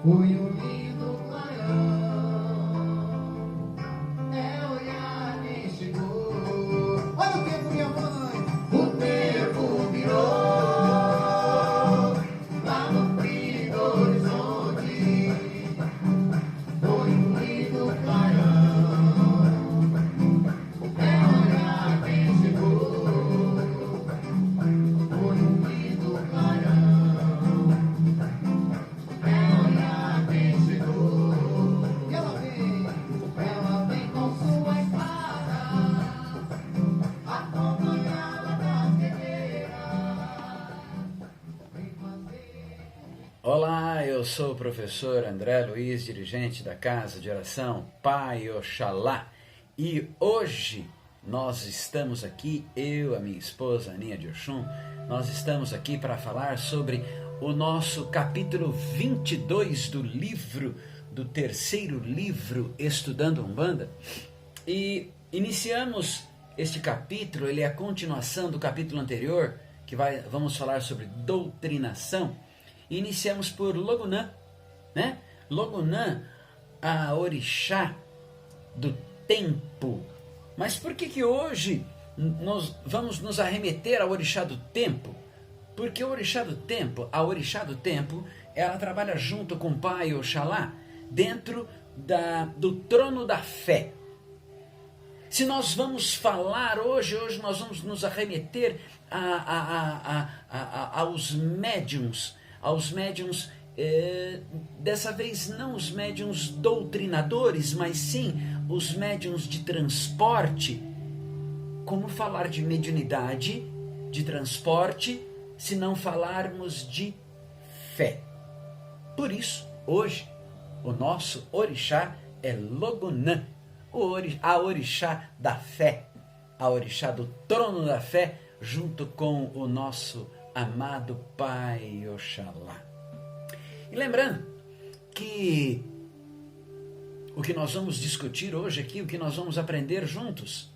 Foi um lindo clarão, é olhar quem chegou. Olha o tempo, minha mãe, o tempo virou lá no fim do horizonte. Foi um lindo clarão, é olhar quem chegou. Foi um lindo clarão. Ela vem com sua espada, acompanhada das guerreiras. Olá, eu sou o professor André Luiz, dirigente da Casa de Oração Pai Oxalá. E hoje nós estamos aqui, eu, a minha esposa Aninha de Oxum, nós estamos aqui para falar sobre o nosso capítulo 22 do terceiro livro Estudando Umbanda. E iniciamos este capítulo, ele é a continuação do capítulo anterior, que vamos falar sobre doutrinação. E iniciamos por Logunã, né? Logunã, a orixá do tempo. Mas por que hoje nós vamos nos arremeter ao orixá do tempo? Porque o orixá do tempo, a orixá do tempo, ela trabalha junto com o Pai Oxalá dentro do trono da fé. Se nós vamos falar hoje nós vamos nos arremeter aos médiuns, dessa vez não os médiuns doutrinadores, mas sim os médiuns de transporte. Como falar de mediunidade, de transporte, se não falarmos de fé? Por isso, hoje, o nosso orixá é Logunã, a orixá da fé, a orixá do trono da fé, junto com o nosso amado Pai Oxalá. E lembrando que o que nós vamos discutir hoje aqui, o que nós vamos aprender juntos,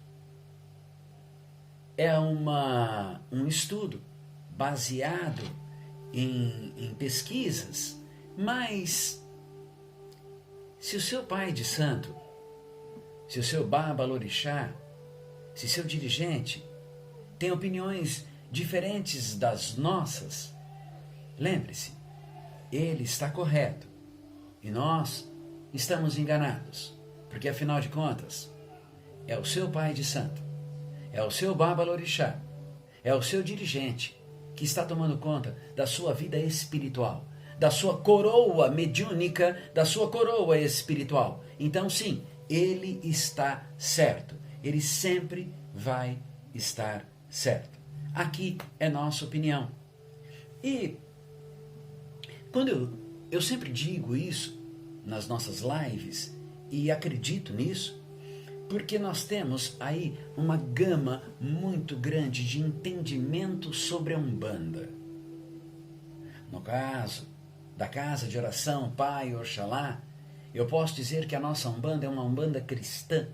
é um estudo baseado em pesquisas, mas se o seu pai de santo, se o seu babalorixá, se seu dirigente tem opiniões diferentes das nossas, lembre-se, ele está correto e nós estamos enganados, porque afinal de contas é o seu pai de santo, é o seu babalorixá, é o seu dirigente que está tomando conta da sua vida espiritual, da sua coroa mediúnica, da sua coroa espiritual. Então sim, ele está certo, ele sempre vai estar certo. Aqui é nossa opinião. E quando eu sempre digo isso nas nossas lives, e acredito nisso, porque nós temos aí uma gama muito grande de entendimento sobre a Umbanda. No caso da Casa de Oração Pai Oxalá, eu posso dizer que a nossa Umbanda é uma Umbanda cristã.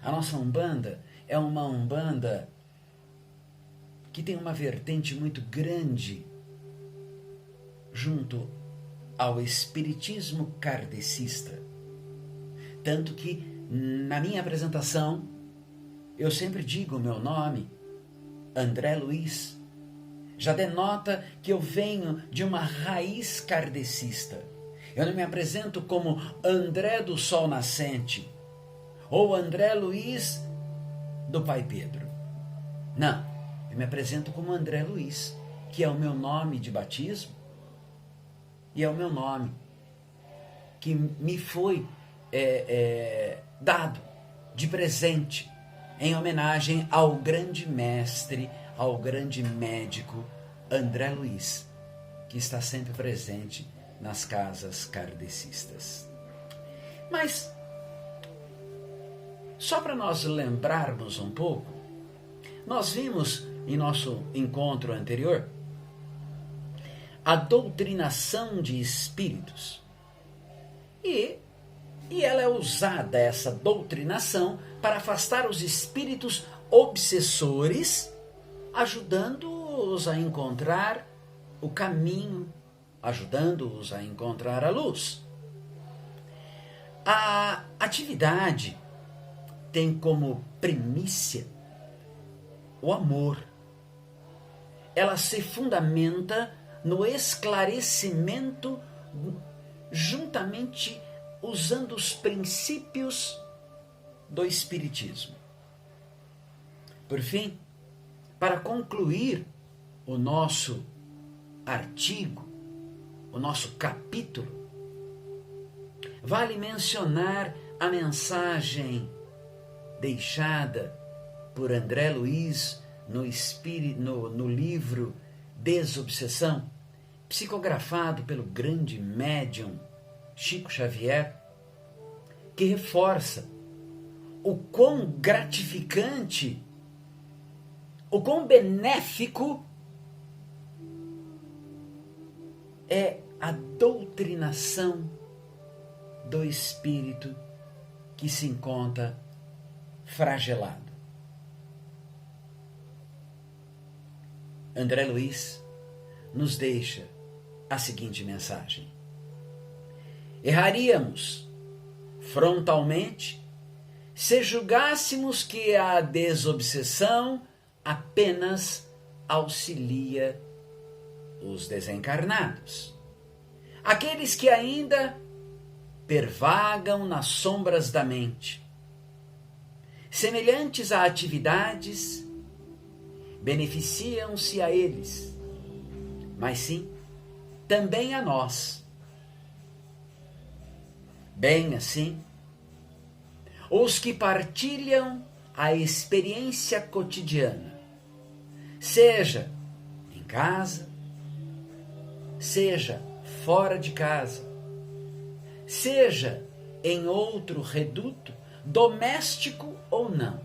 A nossa Umbanda é uma Umbanda que tem uma vertente muito grande junto ao espiritismo kardecista. Tanto que na minha apresentação eu sempre digo o meu nome, André Luiz, já denota que eu venho de uma raiz kardecista. Eu não me apresento como André do Sol Nascente ou André Luiz do Pai Pedro. Não, eu me apresento como André Luiz, que é o meu nome de batismo e é o meu nome que me foi dado de presente em homenagem ao grande mestre, ao grande médico André Luiz, que está sempre presente nas casas kardecistas. Mas, só para nós lembrarmos um pouco, nós vimos em nosso encontro anterior a doutrinação de espíritos. E ela é usada, essa doutrinação, para afastar os espíritos obsessores, ajudando-os a encontrar o caminho ajudando-os a encontrar a luz. A atividade tem como primícia o amor. Ela se fundamenta no esclarecimento, juntamente usando os princípios do Espiritismo. Por fim, para concluir o nosso artigo, o nosso capítulo, vale mencionar a mensagem deixada por André Luiz no livro Desobsessão, psicografado pelo grande médium Chico Xavier, que reforça o quão gratificante, o quão benéfico é a doutrinação do espírito que se encontra fragelado. André Luiz nos deixa a seguinte mensagem: erraríamos frontalmente se julgássemos que a desobsessão apenas auxilia os desencarnados, aqueles que ainda pervagam nas sombras da mente. Semelhantes a atividades beneficiam-se a eles, mas sim também a nós. Bem assim, os que partilham a experiência cotidiana, seja em casa, seja fora de casa, seja em outro reduto, doméstico ou não,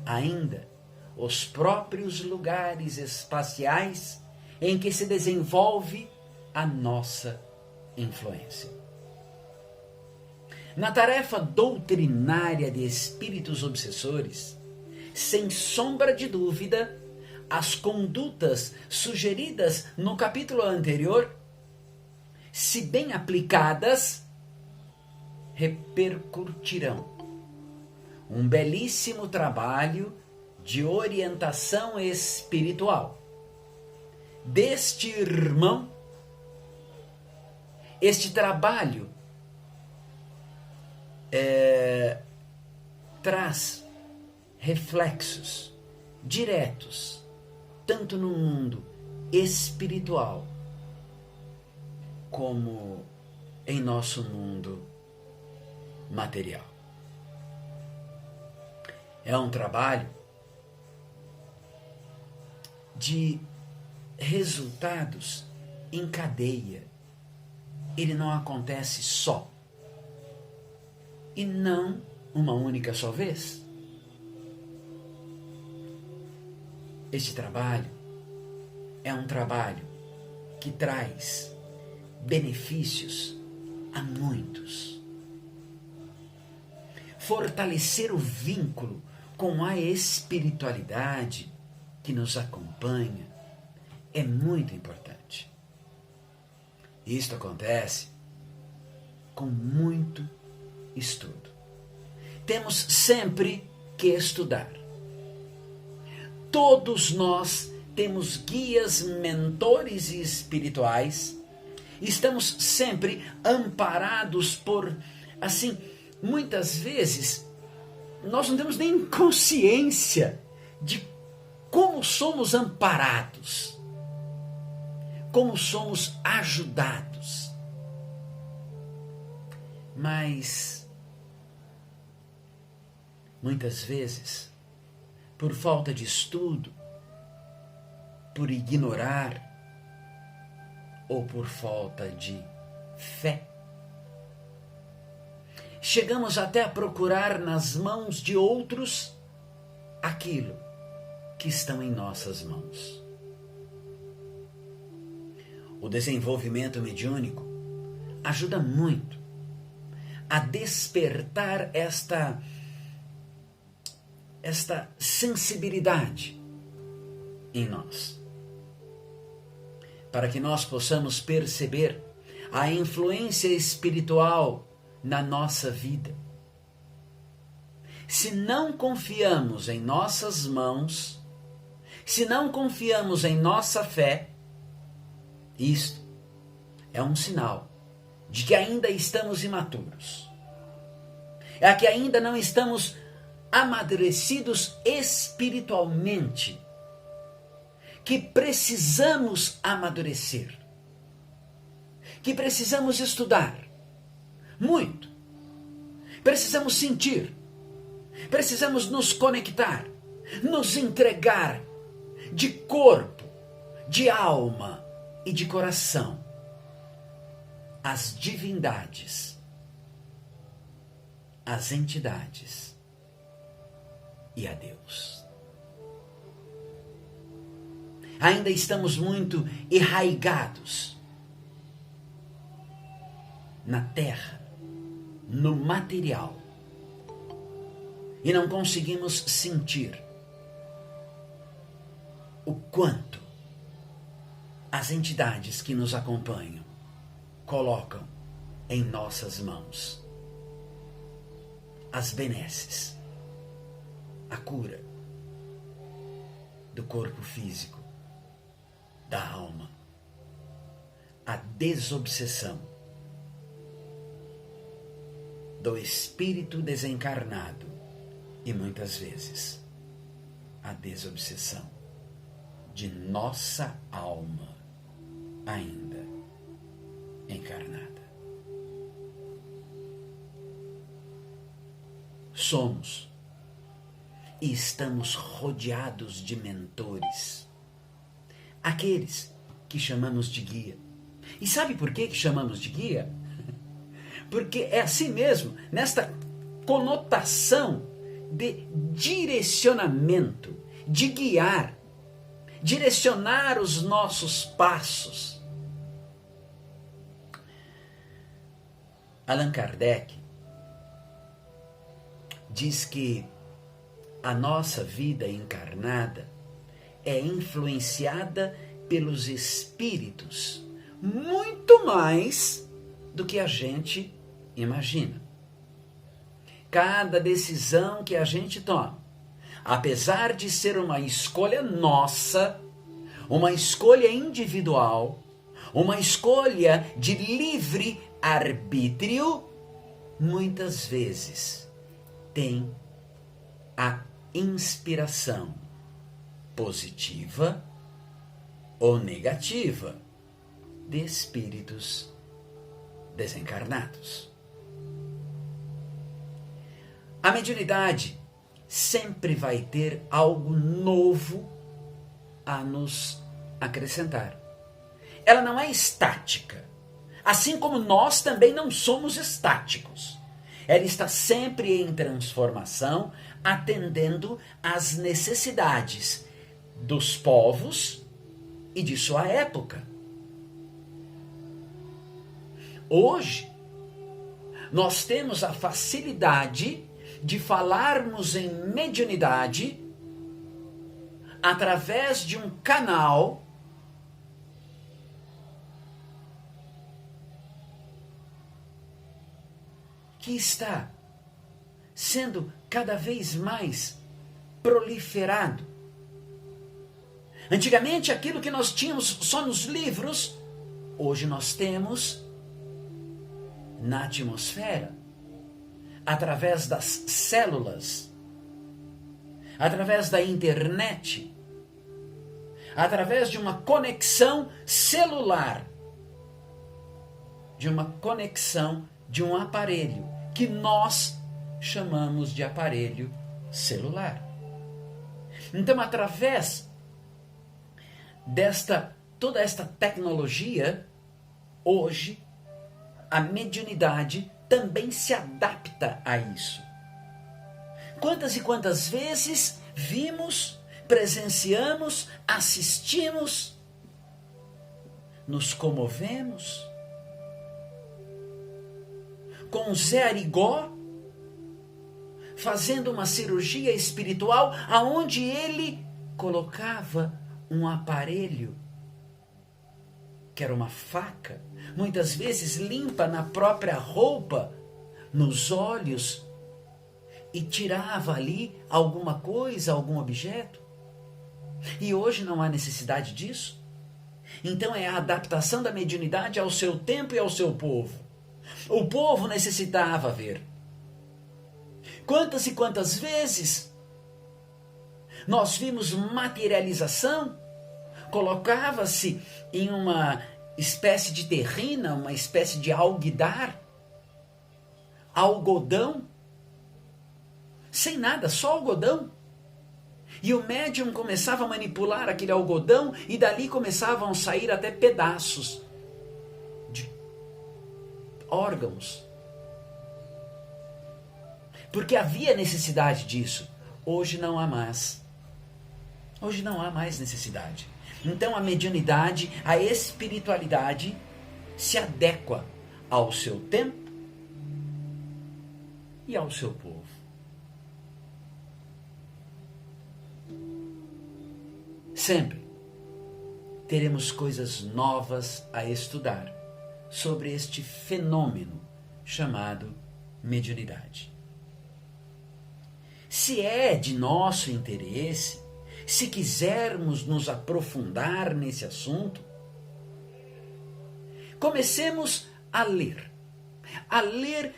ainda os próprios lugares espaciais em que se desenvolve a nossa influência. Na tarefa doutrinária de espíritos obsessores, sem sombra de dúvida, as condutas sugeridas no capítulo anterior, se bem aplicadas, repercutirão um belíssimo trabalho de orientação espiritual deste irmão. Este trabalho traz reflexos diretos, tanto no mundo espiritual como em nosso mundo material. É um trabalho de resultados em cadeia. Ele não acontece só. E não uma única só vez. Este trabalho é um trabalho que traz benefícios a muitos. Fortalecer o vínculo com a espiritualidade que nos acompanha é muito importante. Isto acontece com muito estudo. Temos sempre que estudar. Todos nós temos guias, mentores e espirituais. Estamos sempre amparados por, assim, muitas vezes nós não temos nem consciência de como somos amparados, como somos ajudados. Mas muitas vezes, por falta de estudo, por ignorar ou por falta de fé, chegamos até a procurar nas mãos de outros aquilo que estão em nossas mãos. O desenvolvimento mediúnico ajuda muito a despertar esta sensibilidade em nós. para que nós possamos perceber a influência espiritual na nossa vida. Se não confiamos em nossas mãos, se não confiamos em nossa fé, isto é um sinal de que ainda estamos imaturos. É que ainda não estamos amadurecidos espiritualmente, que precisamos amadurecer, que precisamos estudar muito, precisamos sentir, precisamos nos conectar, nos entregar de corpo, de alma e de coração às divindades, às entidades e a Deus. Ainda estamos muito enraigados na terra, no material, e não conseguimos sentir o quanto as entidades que nos acompanham colocam em nossas mãos as benesses, a cura do corpo físico, da alma, a desobsessão do espírito desencarnado e muitas vezes a desobsessão de nossa alma ainda encarnada. Somos e estamos rodeados de mentores, aqueles que chamamos de guia. E sabe por que chamamos de guia? Porque é assim mesmo, nesta conotação de direcionamento, de guiar, direcionar os nossos passos. Allan Kardec diz que a nossa vida encarnada é influenciada pelos espíritos muito mais do que a gente imagina. Cada decisão que a gente toma, apesar de ser uma escolha nossa, uma escolha individual, uma escolha de livre arbítrio, muitas vezes tem a inspiração positiva ou negativa de espíritos desencarnados. A mediunidade sempre vai ter algo novo a nos acrescentar. Ela não é estática, assim como nós também não somos estáticos. Ela está sempre em transformação, atendendo às necessidades dos povos e de sua época. Hoje, nós temos a facilidade de falarmos em mediunidade através de um canal que está sendo cada vez mais proliferado. Antigamente, aquilo que nós tínhamos só nos livros, hoje nós temos na atmosfera, através das células, através da internet, através de uma conexão celular, de uma conexão de um aparelho que nós chamamos de aparelho celular. Então, através toda esta tecnologia, hoje, a mediunidade também se adapta a isso. Quantas e quantas vezes vimos, presenciamos, assistimos, nos comovemos com Zé Arigó fazendo uma cirurgia espiritual aonde ele colocava um aparelho que era uma faca, muitas vezes limpa na própria roupa, nos olhos, e tirava ali alguma coisa, algum objeto. E hoje não há necessidade disso. Então é a adaptação da mediunidade ao seu tempo e ao seu povo. O povo necessitava ver. Quantas e quantas vezes nós vimos materialização, colocava-se em uma espécie de terrina, uma espécie de alguidar, algodão, sem nada, só algodão. E o médium começava a manipular aquele algodão e dali começavam a sair até pedaços de órgãos. Porque havia necessidade disso. Hoje não há mais. Hoje não há mais necessidade. Então a mediunidade, a espiritualidade se adequa ao seu tempo e ao seu povo. Sempre teremos coisas novas a estudar sobre este fenômeno chamado mediunidade. Se é de nosso interesse, se quisermos nos aprofundar nesse assunto, comecemos a ler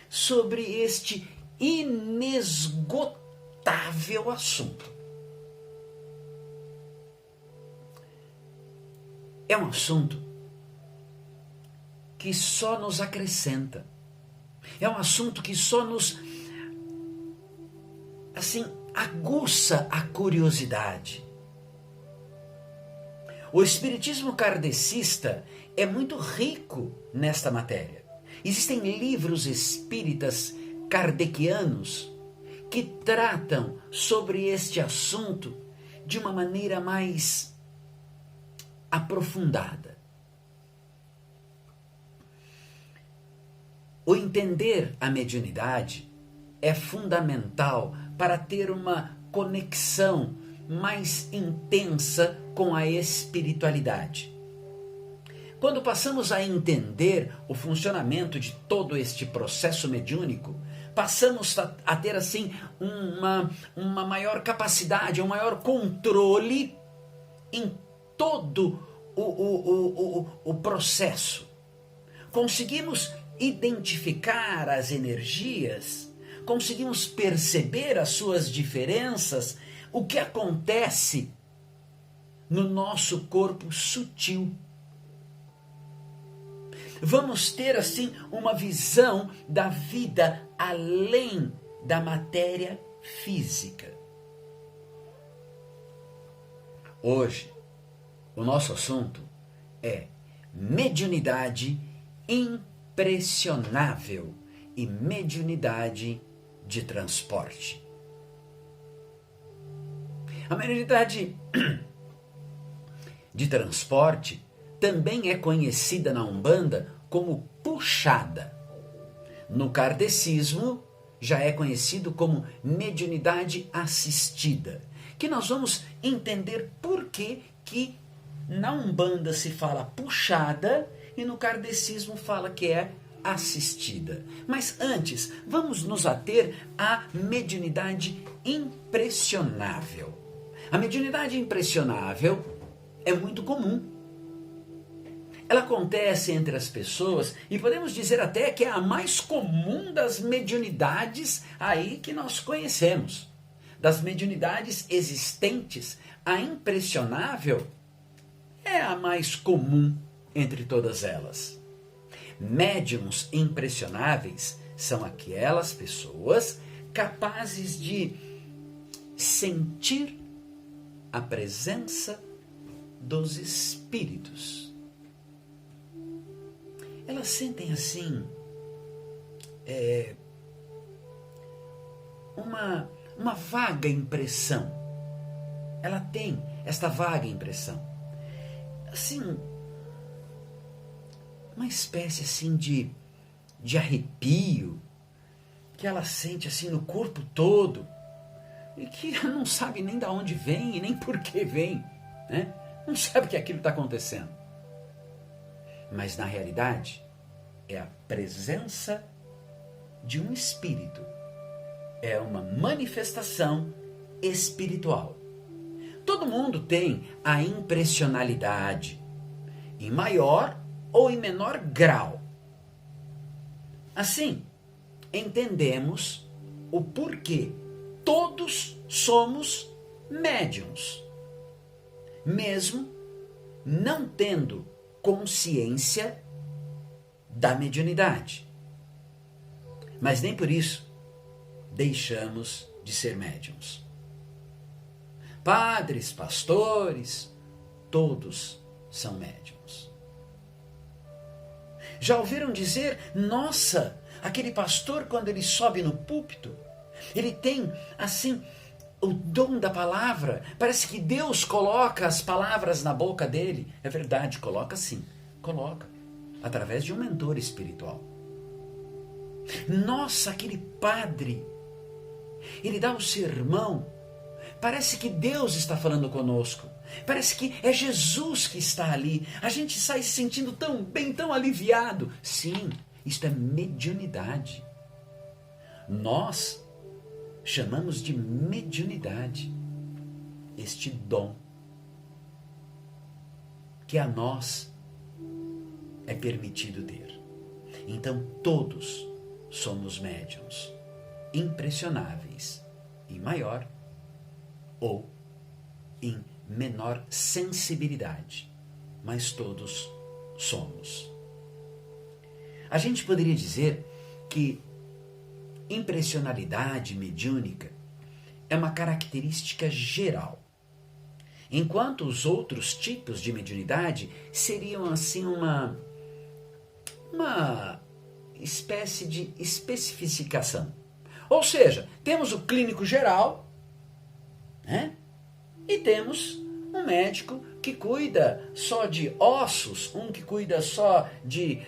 sobre este inesgotável assunto. É um assunto que só nos acrescenta. É um assunto que só nos, aguça a curiosidade. O espiritismo kardecista é muito rico nesta matéria. Existem livros espíritas kardecianos que tratam sobre este assunto de uma maneira mais aprofundada. O entender a mediunidade é fundamental para ter uma conexão mais intensa com a espiritualidade. Quando passamos a entender o funcionamento de todo este processo mediúnico, passamos a ter uma maior capacidade, um maior controle em todo o processo. Conseguimos identificar as energias, conseguimos perceber as suas diferenças, o que acontece no nosso corpo sutil. Vamos ter uma visão da vida além da matéria física. Hoje, o nosso assunto é mediunidade impressionável e mediunidade de transporte. A mediunidade de transporte também é conhecida na Umbanda como puxada. No kardecismo já é conhecido como mediunidade assistida, que nós vamos entender por que na Umbanda se fala puxada e no kardecismo fala que é assistida. Mas antes, vamos nos ater à mediunidade impressionável. A mediunidade impressionável é muito comum. Ela acontece entre as pessoas e podemos dizer até que é a mais comum das mediunidades aí que nós conhecemos. Das mediunidades existentes, a impressionável é a mais comum entre todas elas. Médiuns impressionáveis são aquelas pessoas capazes de sentir a presença dos espíritos. Elas sentem uma vaga impressão. Ela tem esta vaga impressão. Uma espécie de arrepio que ela sente no corpo todo e que não sabe nem de onde vem e nem por que vem, né? Não sabe que aquilo está acontecendo. mas na realidade é a presença de um espírito. É uma manifestação espiritual. Todo mundo tem a impressionalidade, em maior ou em menor grau. Assim, entendemos o porquê todos somos médiuns, mesmo não tendo consciência da mediunidade. Mas nem por isso deixamos de ser médiuns. Padres, pastores, todos são médiuns. Já ouviram dizer, nossa, aquele pastor quando ele sobe no púlpito, ele tem assim o dom da palavra, parece que Deus coloca as palavras na boca dele. É verdade, coloca sim, coloca, através de um mentor espiritual. Nossa, aquele padre, ele dá o sermão, parece que Deus está falando conosco, parece que é Jesus que está ali, a gente sai se sentindo tão bem, tão aliviado. Sim, isto é mediunidade. Nós chamamos de mediunidade este dom que a nós é permitido ter. Então todos somos médiuns, impressionáveis, em maior ou em menor sensibilidade, mas todos somos. A gente poderia dizer que impressionalidade mediúnica é uma característica geral, enquanto os outros tipos de mediunidade seriam assim uma espécie de especificação. Ou seja, temos o clínico geral, né? E temos um médico que cuida só de ossos, um que cuida só de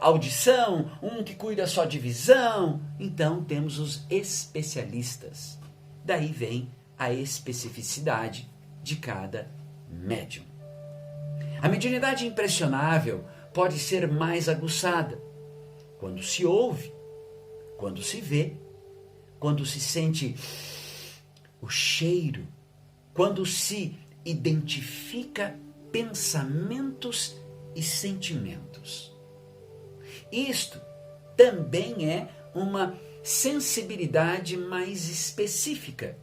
audição, um que cuida só de visão. Então temos os especialistas. Daí vem a especificidade de cada médium. A mediunidade impressionável pode ser mais aguçada quando se ouve, quando se vê, quando se sente o cheiro, quando se identifica pensamentos e sentimentos. Isto também é uma sensibilidade mais específica,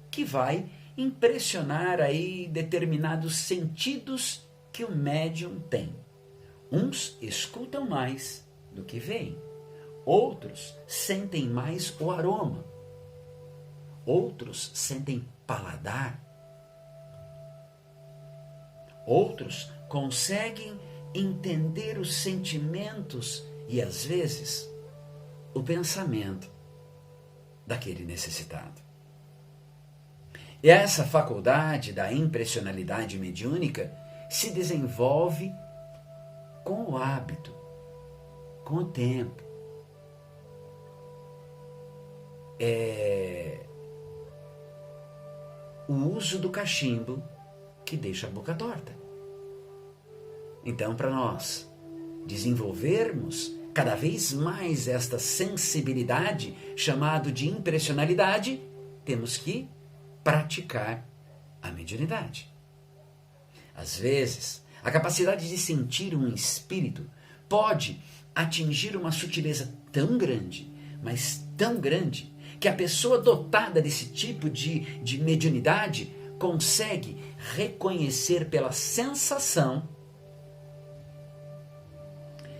que vai impressionar aí determinados sentidos que o médium tem. Uns escutam mais do que veem, outros sentem mais o aroma, outros sentem paladar, outros conseguem entender os sentimentos e, às vezes, o pensamento daquele necessitado. E essa faculdade da impressionalidade mediúnica se desenvolve com o hábito, com o tempo. É o uso do cachimbo que deixa a boca torta. Então, para nós desenvolvermos cada vez mais esta sensibilidade, chamado de impressionalidade, temos que praticar a mediunidade. Às vezes, a capacidade de sentir um espírito pode atingir uma sutileza tão grande, mas tão grande, que a pessoa dotada desse tipo de mediunidade consegue reconhecer pela sensação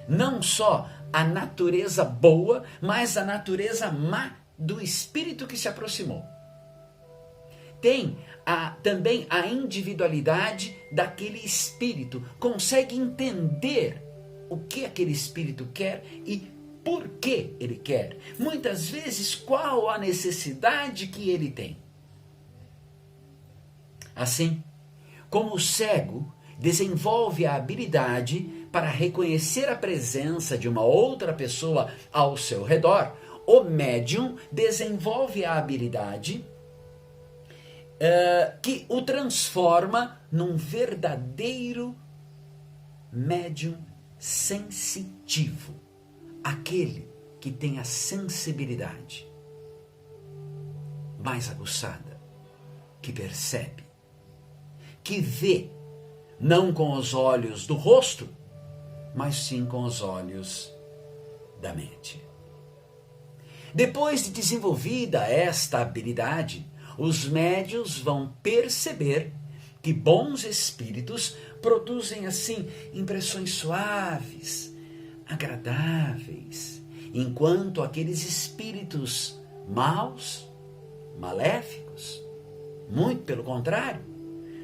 não só a natureza boa, mas a natureza má do espírito que se aproximou. Tem também a individualidade daquele espírito, consegue entender o que aquele espírito quer e por que ele quer. Muitas vezes, qual a necessidade que ele tem. Assim, como o cego desenvolve a habilidade para reconhecer a presença de uma outra pessoa ao seu redor, o médium desenvolve a habilidade que o transforma num verdadeiro médium sensitivo, aquele que tem a sensibilidade mais aguçada, que percebe, que vê, não com os olhos do rosto, mas sim com os olhos da mente. Depois de desenvolvida esta habilidade, os médiuns vão perceber que bons espíritos produzem assim impressões suaves, agradáveis, enquanto aqueles espíritos maus, maléficos, muito pelo contrário,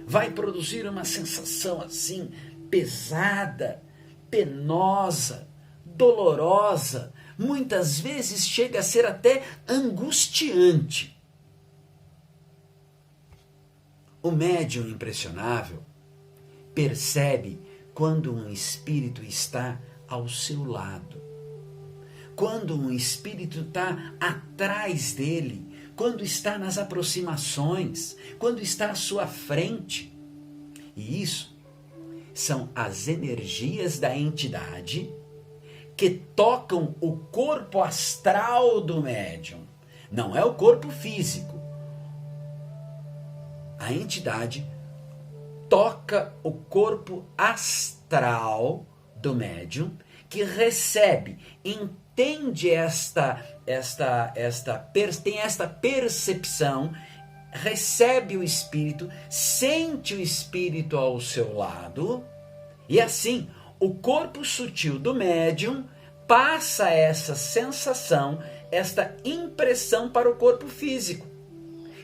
vai produzir uma sensação assim pesada, penosa, dolorosa, muitas vezes chega a ser até angustiante. O médium impressionável percebe quando um espírito está ao seu lado, quando um espírito está atrás dele, quando está nas aproximações, quando está à sua frente. E isso são as energias da entidade que tocam o corpo astral do médium. Não é o corpo físico. A entidade toca o corpo astral do médium, que recebe, entende tem esta percepção, recebe o espírito, sente o espírito ao seu lado, e assim o corpo sutil do médium passa essa sensação, esta impressão para o corpo físico.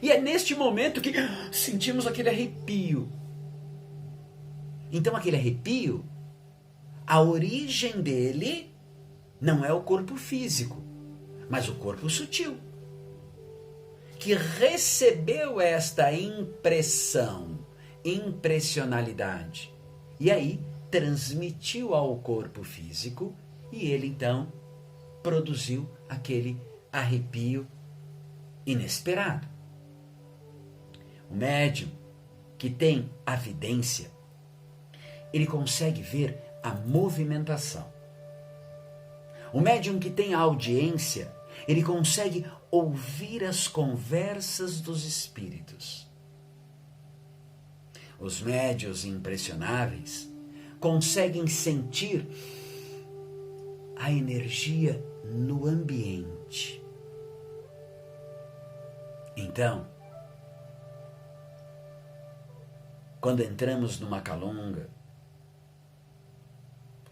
E é neste momento que sentimos aquele arrepio. Então aquele arrepio, a origem dele não é o corpo físico, mas o corpo sutil, que recebeu esta impressão, impressionalidade, e aí transmitiu ao corpo físico, e ele então produziu aquele arrepio inesperado. O médium que tem a vidência, ele consegue ver a movimentação. O médium que tem a audiência, ele consegue ouvir as conversas dos espíritos. Os médiuns impressionáveis conseguem sentir a energia no ambiente. Então, quando entramos numa calunga,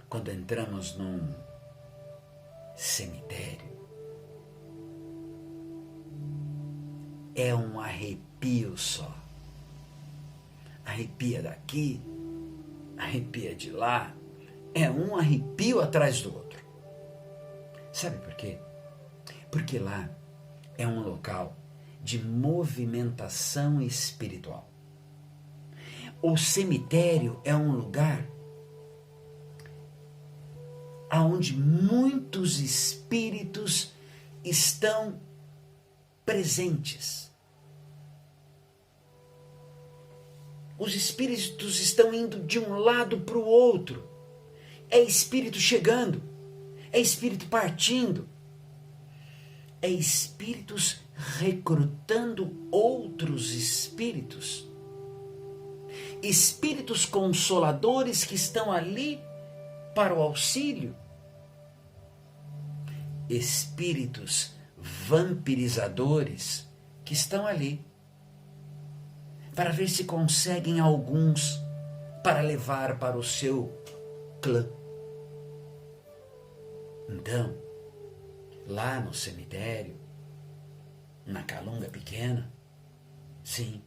quando entramos num cemitério, é um arrepio só. Arrepia daqui, arrepia de lá, é um arrepio atrás do outro. Sabe por quê? Porque lá é um local de movimentação espiritual. O cemitério é um lugar onde muitos espíritos estão presentes. Os espíritos estão indo de um lado para o outro. É espírito chegando, é espírito partindo, é espíritos recrutando outros espíritos. Espíritos consoladores que estão ali para o auxílio. Espíritos vampirizadores que estão ali para ver se conseguem alguns para levar para o seu clã. Então, lá no cemitério, na calunga pequena, sim,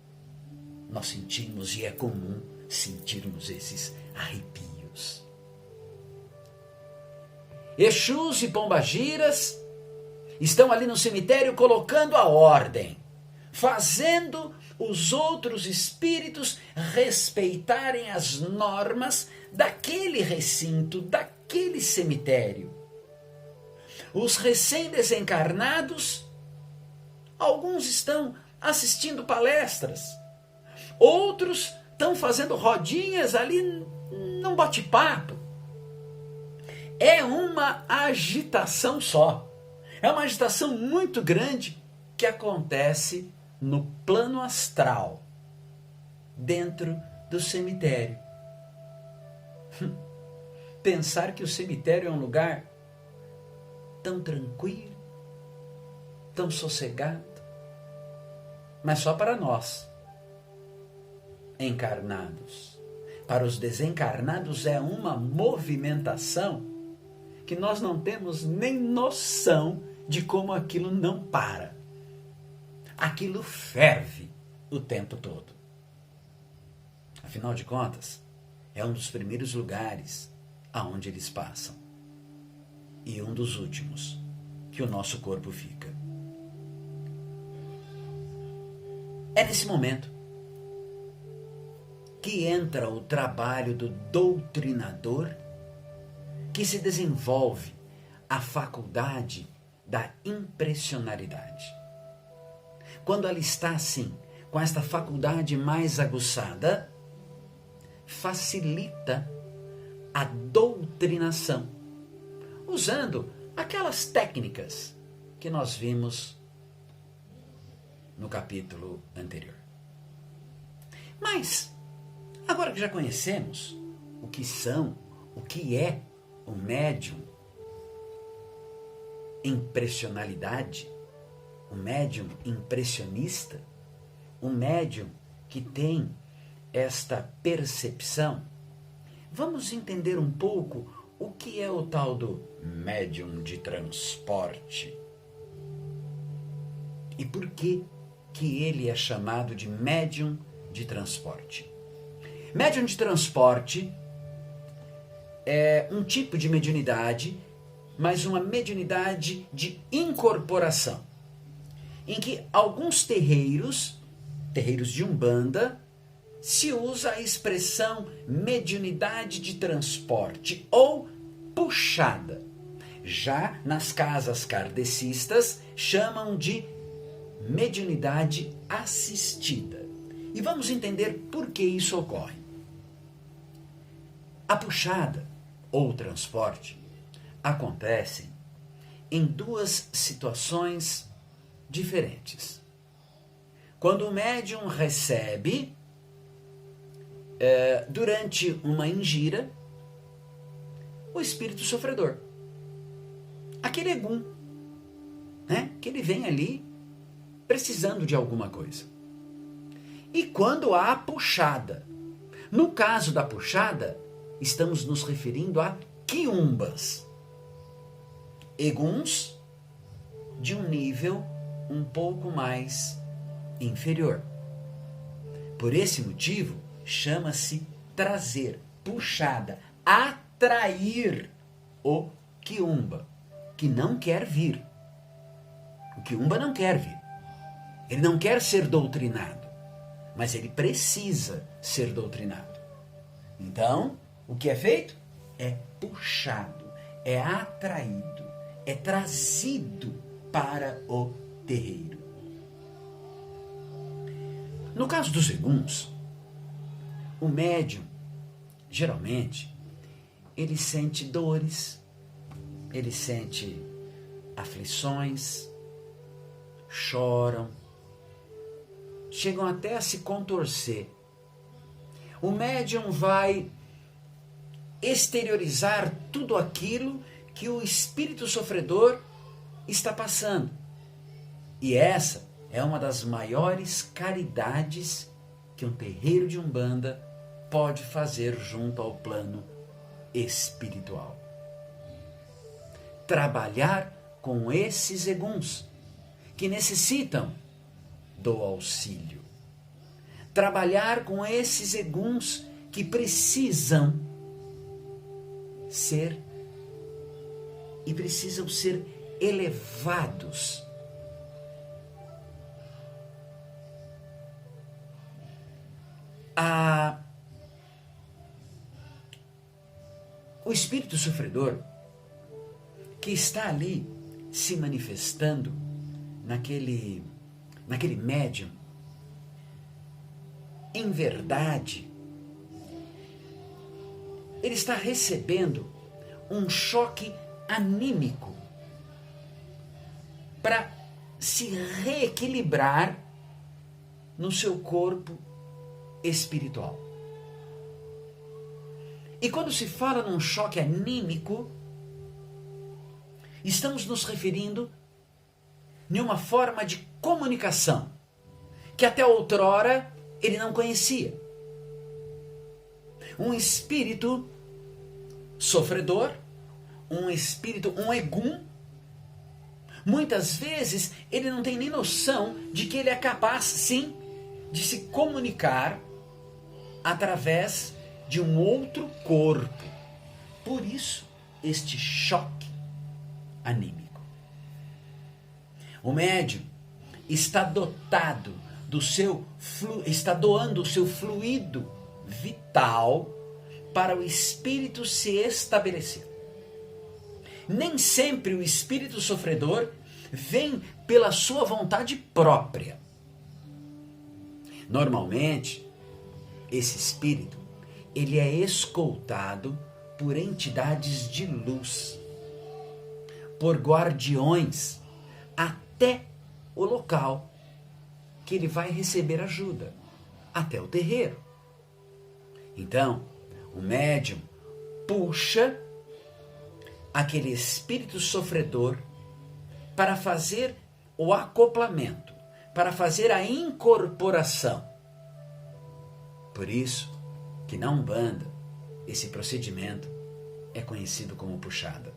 nós sentimos, e é comum sentirmos esses arrepios. Exus e pombagiras estão ali no cemitério colocando a ordem, fazendo os outros espíritos respeitarem as normas daquele recinto, daquele cemitério. Os recém-desencarnados, alguns estão assistindo palestras, outros estão fazendo rodinhas ali num bate-papo. É uma agitação só. É uma agitação muito grande que acontece no plano astral, dentro do cemitério. Pensar que o cemitério é um lugar tão tranquilo, tão sossegado, mas só para nós, encarnados. Para os desencarnados é uma movimentação que nós não temos nem noção de como aquilo não para. Aquilo ferve o tempo todo. Afinal de contas, é um dos primeiros lugares aonde eles passam. E um dos últimos que o nosso corpo fica. É nesse momento que entra o trabalho do doutrinador, que se desenvolve a faculdade da impressionalidade. Quando ela está assim, com esta faculdade mais aguçada, facilita a doutrinação, usando aquelas técnicas que nós vimos no capítulo anterior. Mas, agora que já conhecemos o que é o médium, impressionalidade, o médium impressionista, o médium que tem esta percepção, vamos entender um pouco o que é o tal do médium de transporte. E por que ele é chamado de médium de transporte? Médium de transporte é um tipo de mediunidade, mas uma mediunidade de incorporação, em que alguns terreiros de Umbanda, se usa a expressão mediunidade de transporte ou puxada. Já nas casas kardecistas chamam de mediunidade assistida. E vamos entender por que isso ocorre. A puxada ou transporte acontecem em duas situações diferentes. Quando o médium recebe, durante uma ingira, o espírito sofredor, aquele egum, né, que ele vem ali precisando de alguma coisa. E quando há a puxada, no caso da puxada, estamos nos referindo a quiumbas, eguns de um nível um pouco mais inferior. Por esse motivo, chama-se trazer, puxada, atrair o quiumba, que não quer vir. O quiumba não quer vir. Ele não quer ser doutrinado, mas ele precisa ser doutrinado. Então, o que é feito? É puxado, é atraído, é trazido para o terreiro. No caso dos eguns, o médium, geralmente, ele sente dores, ele sente aflições, choram, chegam até a se contorcer. O médium vai exteriorizar tudo aquilo que o espírito sofredor está passando. E essa é uma das maiores caridades que um terreiro de Umbanda pode fazer junto ao plano espiritual. Trabalhar com esses eguns que necessitam do auxílio. Trabalhar com esses eguns que precisam ser elevados. O espírito sofredor que está ali se manifestando naquele médium, em verdade, ele está recebendo um choque anímico para se reequilibrar no seu corpo espiritual. E quando se fala num choque anímico, estamos nos referindo em uma forma de comunicação que até outrora ele não conhecia. Um espírito sofredor, um espírito, um egum, muitas vezes ele não tem nem noção de que ele é capaz, sim, de se comunicar através de um outro corpo. Por isso, este choque anímico. O médium está dotado está doando o seu fluido vital para o espírito se estabelecer. Nem sempre o espírito sofredor vem pela sua vontade própria. Normalmente, esse espírito, ele é escoltado por entidades de luz, por guardiões, até o local que ele vai receber ajuda, até o terreiro. Então, o médium puxa aquele espírito sofredor para fazer o acoplamento, para fazer a incorporação. Por isso que na Umbanda esse procedimento é conhecido como puxada.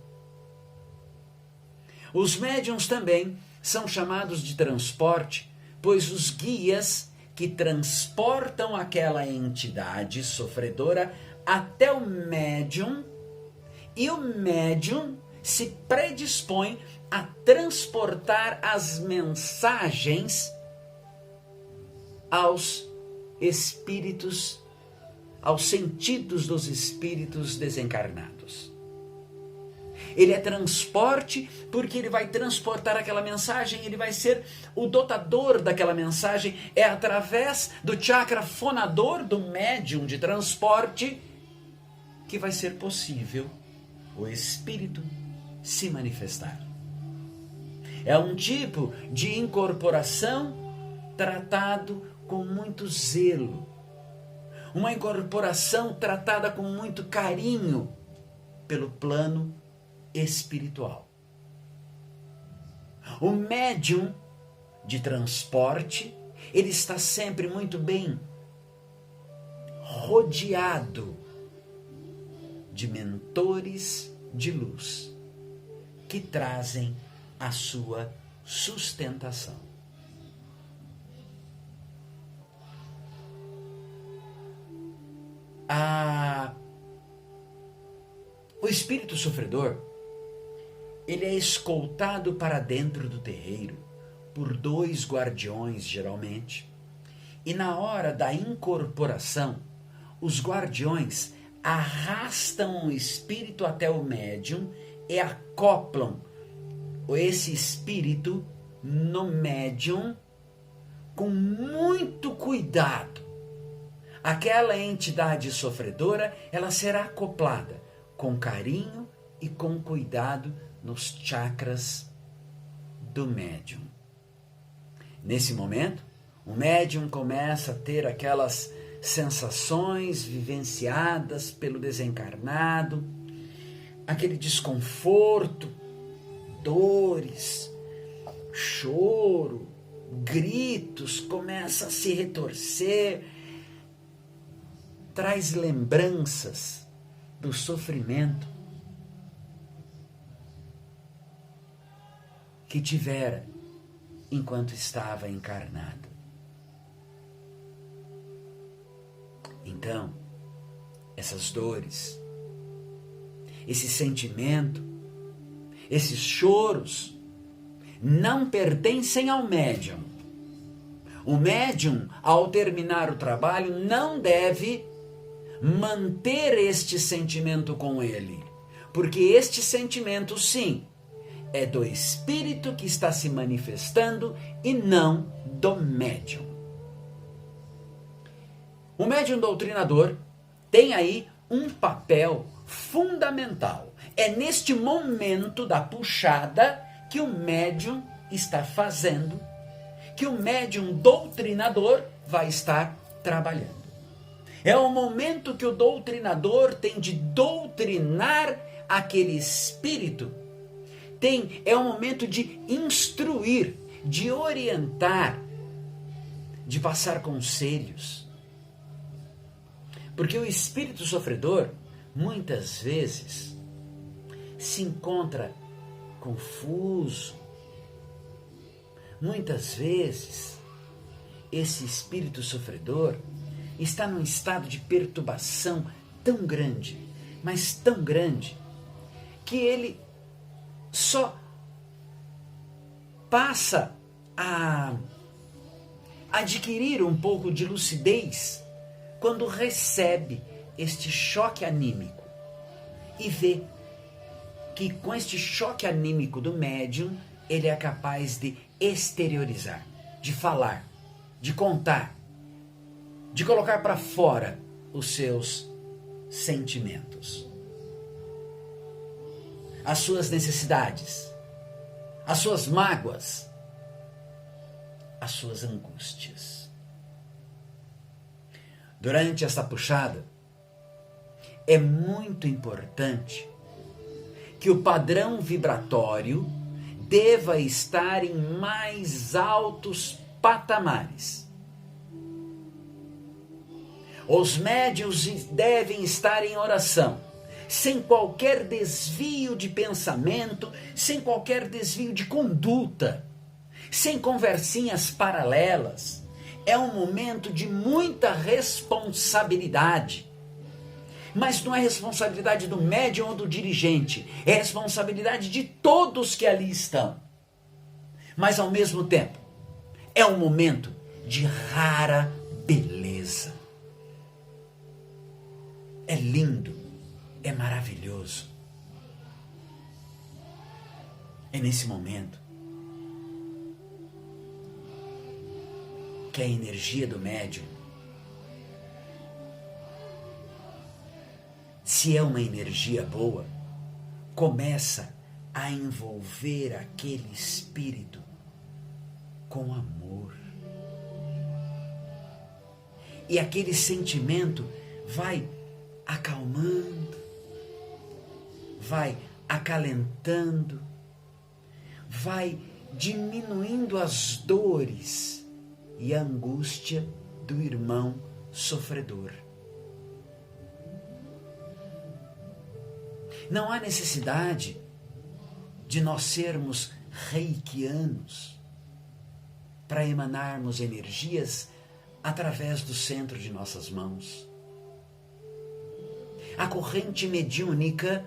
Os médiuns também são chamados de transporte, pois os guias que transportam aquela entidade sofredora até o médium, e o médium se predispõe a transportar as mensagens aos espíritos, aos sentidos dos espíritos desencarnados. Ele é transporte porque ele vai transportar aquela mensagem, ele vai ser o dotador daquela mensagem. É através do chakra fonador do médium de transporte que vai ser possível o espírito se manifestar. É um tipo de incorporação tratado com muito zelo. Uma incorporação tratada com muito carinho pelo plano espiritual. O médium de transporte, ele está sempre muito bem rodeado de mentores de luz que trazem a sua sustentação. O espírito sofredor, ele é escoltado para dentro do terreiro por 2 guardiões, geralmente. E na hora da incorporação, os guardiões arrastam o espírito até o médium e acoplam esse espírito no médium com muito cuidado. Aquela entidade sofredora, ela será acoplada com carinho e com cuidado nos chakras do médium. Nesse momento, o médium começa a ter aquelas sensações vivenciadas pelo desencarnado, aquele desconforto, dores, choro, gritos, começa a se retorcer, traz lembranças do sofrimento que tivera enquanto estava encarnado. Então, essas dores, esse sentimento, esses choros, não pertencem ao médium. O médium, ao terminar o trabalho, não deve manter este sentimento com ele, porque este sentimento, sim, é do espírito que está se manifestando e não do médium. O médium doutrinador tem aí um papel fundamental. É neste momento da puxada que o médium está fazendo, que o médium doutrinador vai estar trabalhando. É o momento que o doutrinador tem de doutrinar aquele espírito. É o momento de instruir, de orientar, de passar conselhos. Porque o espírito sofredor, muitas vezes, se encontra confuso. Muitas vezes, esse espírito sofredor está num estado de perturbação tão grande, mas tão grande, que ele só passa a adquirir um pouco de lucidez quando recebe este choque anímico e vê que com este choque anímico do médium, ele é capaz de exteriorizar, de falar, de contar, de colocar para fora os seus sentimentos, as suas necessidades, as suas mágoas, as suas angústias. Durante esta puxada, é muito importante que o padrão vibratório deva estar em mais altos patamares. Os médiuns devem estar em oração, sem qualquer desvio de pensamento, sem qualquer desvio de conduta, sem conversinhas paralelas. É um momento de muita responsabilidade. Mas não é responsabilidade do médium ou do dirigente, é responsabilidade de todos que ali estão. Mas ao mesmo tempo, é um momento de rara beleza. É lindo, é maravilhoso. É nesse momento que a energia do médium, se é uma energia boa, começa a envolver aquele espírito com amor. E aquele sentimento vai acalmando, vai acalentando, vai diminuindo as dores e a angústia do irmão sofredor. Não há necessidade de nós sermos reikianos para emanarmos energias através do centro de nossas mãos. A corrente mediúnica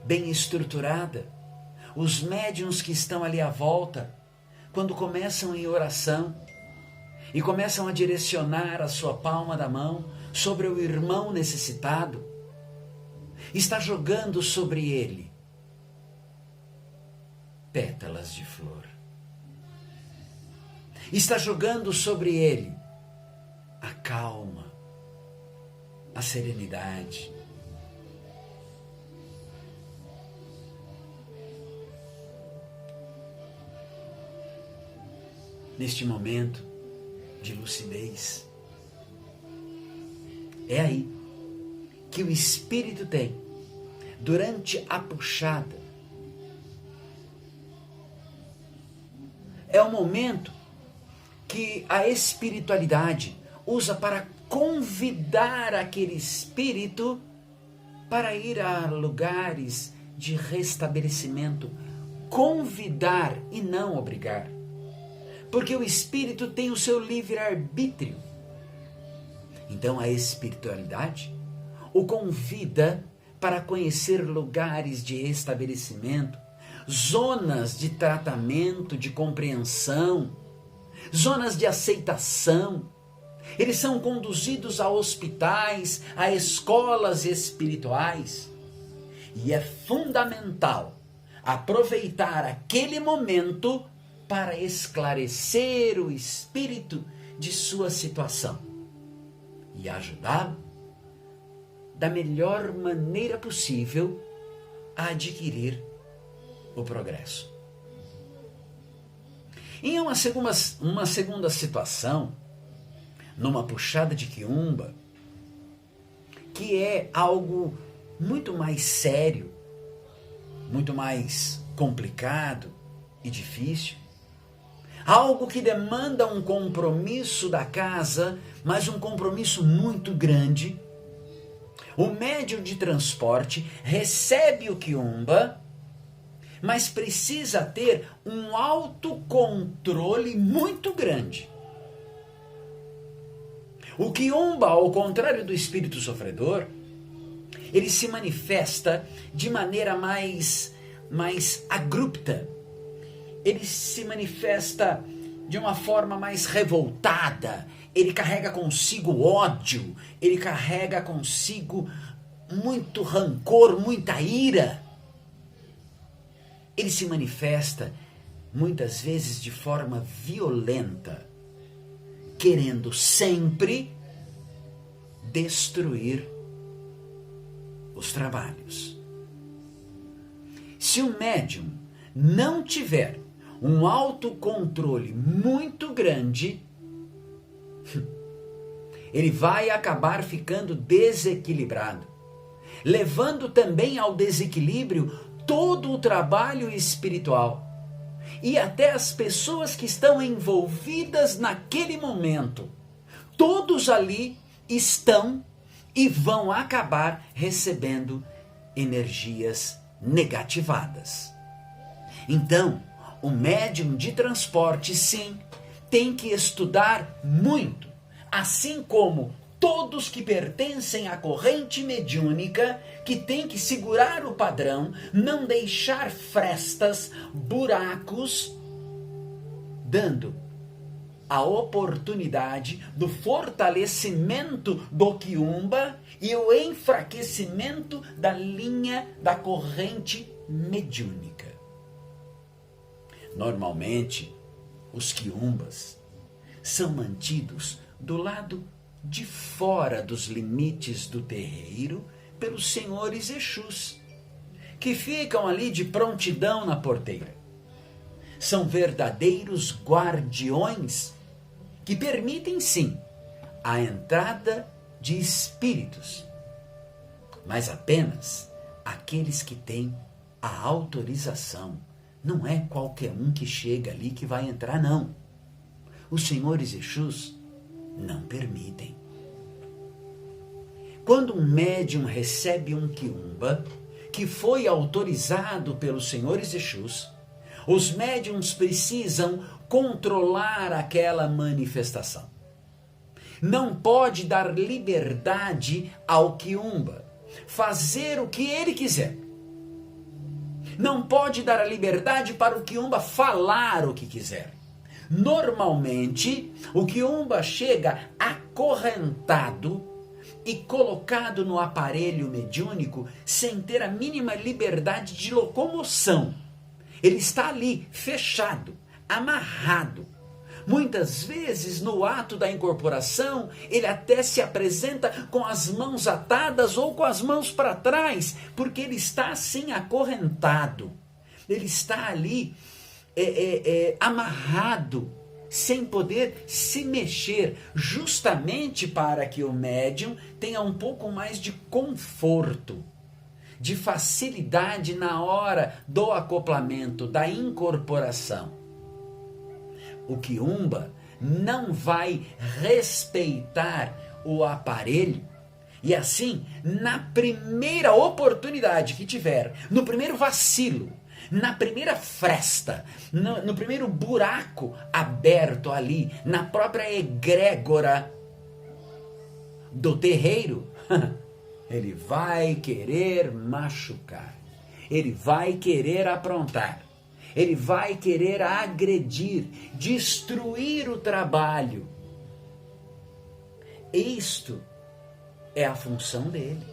bem estruturada, os médiuns que estão ali à volta, quando começam em oração e começam a direcionar a sua palma da mão sobre o irmão necessitado, está jogando sobre ele pétalas de flor. Está jogando sobre ele a calma, a serenidade. Neste momento de lucidez, é aí que o espírito tem, durante a puxada, é o momento que a espiritualidade usa para convidar aquele espírito para ir a lugares de restabelecimento. Convidar e não obrigar. Porque o espírito tem o seu livre-arbítrio. Então a espiritualidade o convida para conhecer lugares de estabelecimento, zonas de tratamento, de compreensão, zonas de aceitação. Eles são conduzidos a hospitais, a escolas espirituais. E é fundamental aproveitar aquele momento para esclarecer o espírito de sua situação e ajudá-lo da melhor maneira possível a adquirir o progresso. Em uma segunda situação, numa puxada de quiumba, que é algo muito mais sério, muito mais complicado e difícil, algo que demanda um compromisso da casa, mas um compromisso muito grande. O médium de transporte recebe o quiumba, mas precisa ter um autocontrole muito grande. O quiumba, ao contrário do espírito sofredor, ele se manifesta de maneira mais abrupta. Ele se manifesta de uma forma mais revoltada. Ele carrega consigo ódio, ele carrega consigo muito rancor, muita ira. Ele se manifesta muitas vezes de forma violenta, querendo sempre destruir os trabalhos. Se o médium não tiver um autocontrole muito grande, ele vai acabar ficando desequilibrado, levando também ao desequilíbrio todo o trabalho espiritual e até as pessoas que estão envolvidas naquele momento. Todos ali estão e vão acabar recebendo energias negativadas. Então, o médium de transporte, sim, tem que estudar muito, assim como todos que pertencem à corrente mediúnica, que tem que segurar o padrão, não deixar frestas, buracos, dando a oportunidade do fortalecimento do quiumba e o enfraquecimento da linha da corrente mediúnica. Normalmente, os quiumbas são mantidos do lado de fora dos limites do terreiro pelos senhores Exus, que ficam ali de prontidão na porteira. São verdadeiros guardiões que permitem, sim, a entrada de espíritos, mas apenas aqueles que têm a autorização. Não é qualquer um que chega ali que vai entrar, não. Os senhores Exus não permitem. Quando um médium recebe um quiumba que foi autorizado pelos senhores Exus, os médiums precisam controlar aquela manifestação. Não pode dar liberdade ao quiumba, fazer o que ele quiser. Não pode dar a liberdade para o quiumba falar o que quiser. Normalmente, o quiumba chega acorrentado e colocado no aparelho mediúnico sem ter a mínima liberdade de locomoção. Ele está ali, fechado, amarrado. Muitas vezes, no ato da incorporação, ele até se apresenta com as mãos atadas ou com as mãos para trás, porque ele está assim acorrentado. Ele está ali amarrado, sem poder se mexer, justamente para que o médium tenha um pouco mais de conforto, de facilidade na hora do acoplamento, da incorporação. O quiumba não vai respeitar o aparelho e assim, na primeira oportunidade que tiver, no primeiro vacilo, na primeira fresta, no primeiro buraco aberto ali, na própria egrégora do terreiro, ele vai querer machucar, ele vai querer aprontar. Ele vai querer agredir, destruir o trabalho. Isto é a função dele.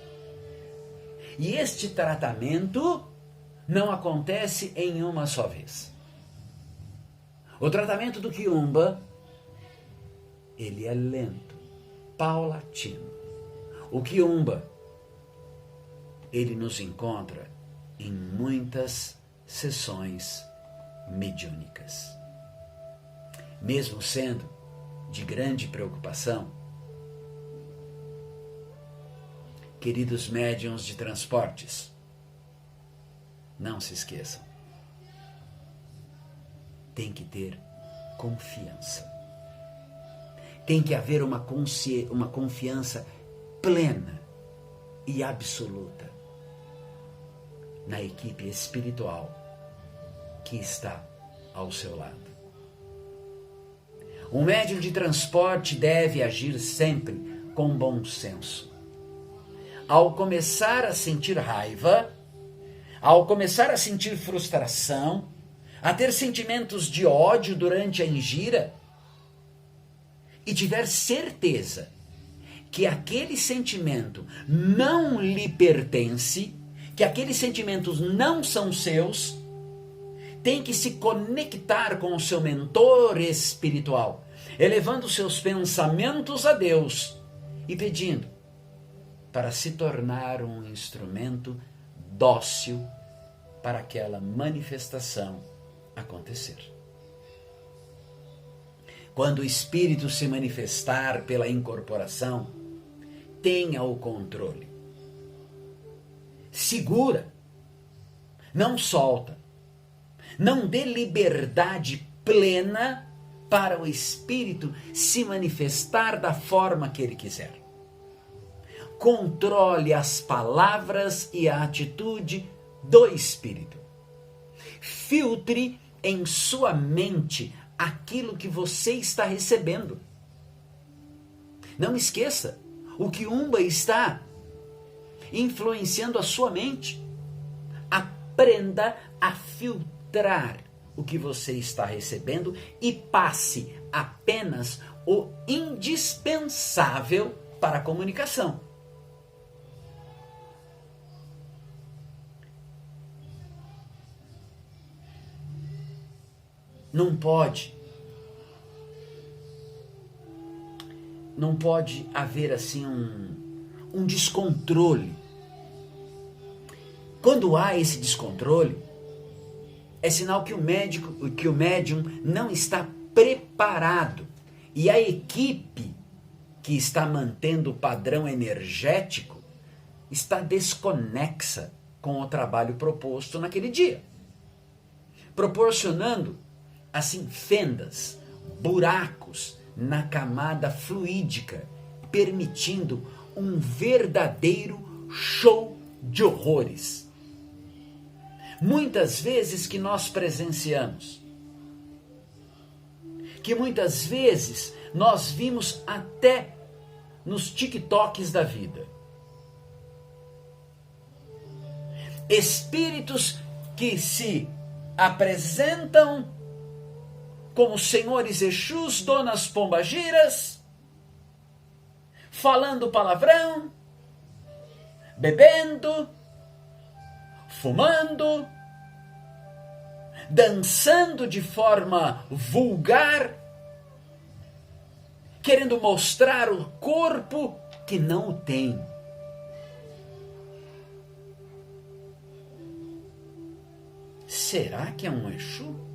E este tratamento não acontece em uma só vez. O tratamento do quiumba, ele é lento, paulatino. O quiumba, ele nos encontra em muitas sessões mediúnicas. Mesmo sendo de grande preocupação, queridos médiuns de transportes, não se esqueçam, tem que ter confiança. Tem que haver uma confiança plena e absoluta na equipe espiritual que está ao seu lado. Um médium de transporte deve agir sempre com bom senso. Ao começar a sentir raiva, ao começar a sentir frustração, a ter sentimentos de ódio durante a ingira, e tiver certeza que aquele sentimento não lhe pertence, que aqueles sentimentos não são seus, tem que se conectar com o seu mentor espiritual, elevando seus pensamentos a Deus e pedindo para se tornar um instrumento dócil para aquela manifestação acontecer. Quando o espírito se manifestar pela incorporação, tenha o controle. Segura, não solta, não dê liberdade plena para o espírito se manifestar da forma que ele quiser. Controle as palavras e a atitude do espírito. Filtre em sua mente aquilo que você está recebendo. Não esqueça, o Quiumba está influenciando a sua mente. Aprenda a filtrar o que você está recebendo e passe apenas o indispensável para a comunicação. Não pode haver assim um descontrole. Quando há esse descontrole, é sinal que o médium não está preparado. E a equipe que está mantendo o padrão energético está desconexa com o trabalho proposto naquele dia, proporcionando assim fendas, buracos na camada fluídica, permitindo um verdadeiro show de horrores. Muitas vezes que nós presenciamos, que muitas vezes nós vimos até nos TikToks da vida. Espíritos que se apresentam como senhores Exus, donas pombagiras, falando palavrão, bebendo, fumando, dançando de forma vulgar, querendo mostrar o corpo que não o tem. Será que é um Exu?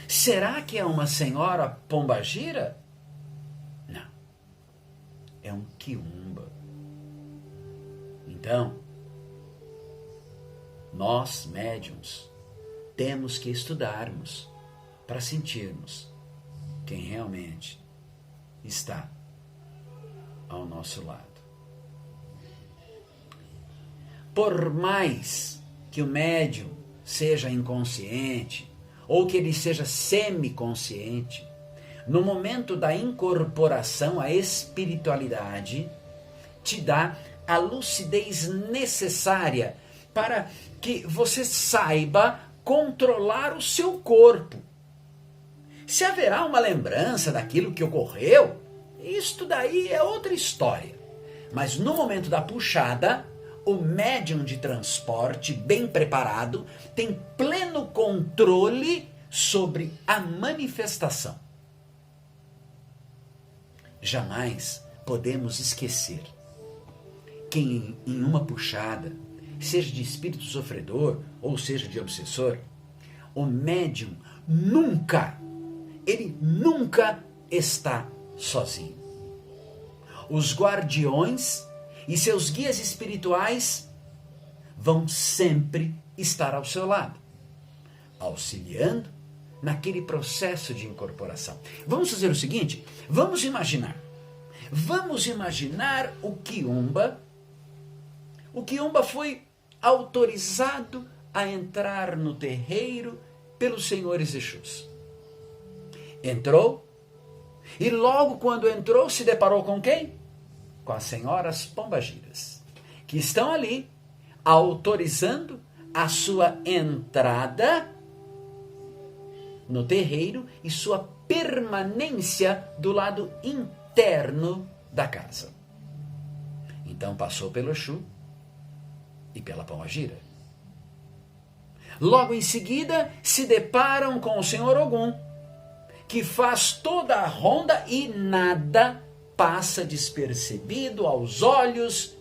Será que é uma senhora pombagira? Não. É um Quiumba. Então, nós, médiuns, temos que estudarmos para sentirmos quem realmente está ao nosso lado. Por mais que o médium seja inconsciente, ou que ele seja semiconsciente, no momento da incorporação, a espiritualidade te dá a lucidez necessária para que você saiba controlar o seu corpo. Se haverá uma lembrança daquilo que ocorreu, isto daí é outra história. Mas no momento da puxada, o médium de transporte, bem preparado, tem pleno controle sobre a manifestação. Jamais podemos esquecer que em uma puxada seja de espírito sofredor ou seja de obsessor, o médium nunca está sozinho. Os guardiões e seus guias espirituais vão sempre estar ao seu lado, auxiliando naquele processo de incorporação. Vamos fazer o seguinte, vamos imaginar o Quiumba. O Quiumba foi autorizado a entrar no terreiro pelos senhores Exus. Entrou, e logo quando entrou se deparou com quem? Com as senhoras pombagiras, que estão ali autorizando a sua entrada no terreiro e sua permanência do lado interno da casa. Então passou pelo Exu e pela Pombagira. Logo em seguida se deparam com o Senhor Ogum, que faz toda a ronda e nada passa despercebido aos olhos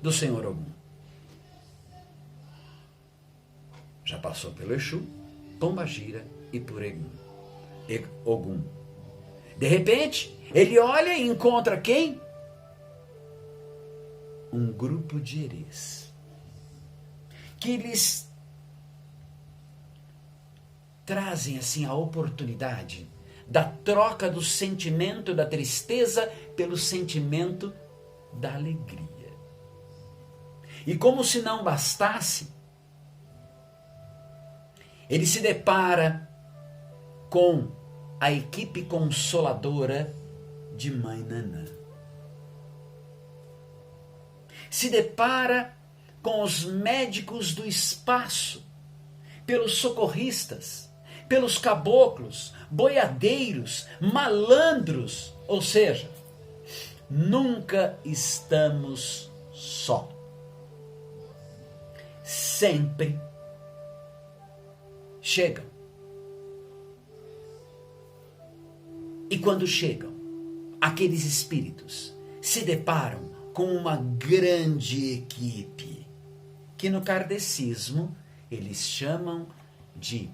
do Senhor Ogum. Já passou pelo Exu, Pombagira e por Ogum. De repente, ele olha e encontra quem? Um grupo de erês, que lhes trazem assim a oportunidade da troca do sentimento da tristeza pelo sentimento da alegria. E como se não bastasse, ele se depara com a equipe consoladora de Mãe Nanã. Se depara com os médicos do espaço, pelos socorristas, pelos caboclos, boiadeiros, malandros, ou seja, nunca estamos só. Sempre chegam. E quando chegam, aqueles espíritos se deparam com uma grande equipe, que no kardecismo eles chamam de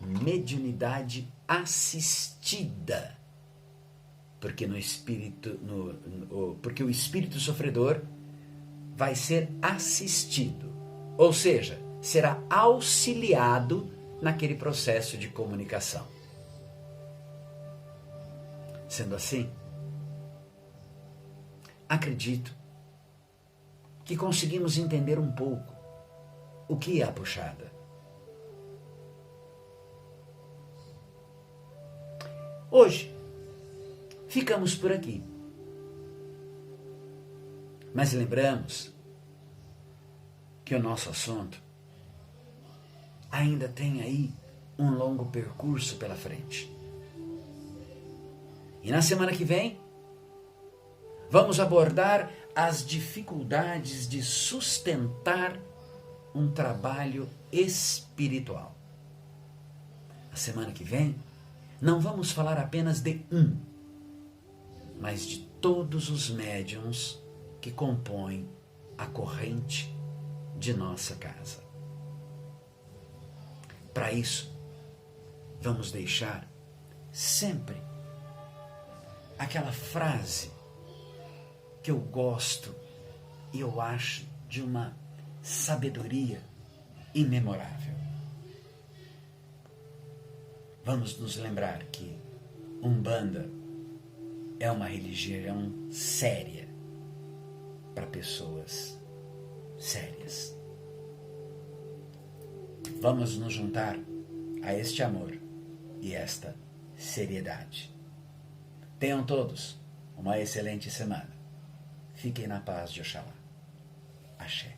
mediunidade assistida, porque porque o espírito sofredor vai ser assistido, ou seja, será auxiliado naquele processo de comunicação. Sendo assim, acredito que conseguimos entender um pouco o que é a puxada. Hoje, ficamos por aqui. Mas lembramos que o nosso assunto ainda tem aí um longo percurso pela frente. E na semana que vem, vamos abordar as dificuldades de sustentar um trabalho espiritual. A semana que vem, não vamos falar apenas de um, mas de todos os médiuns que compõem a corrente de nossa casa. Para isso, vamos deixar sempre aquela frase que eu gosto e eu acho de uma sabedoria imemorável. Vamos nos lembrar que Umbanda é uma religião séria para pessoas sérias. Vamos nos juntar a este amor e esta seriedade. Tenham todos uma excelente semana. Fiquem na paz de Oxalá. Axé.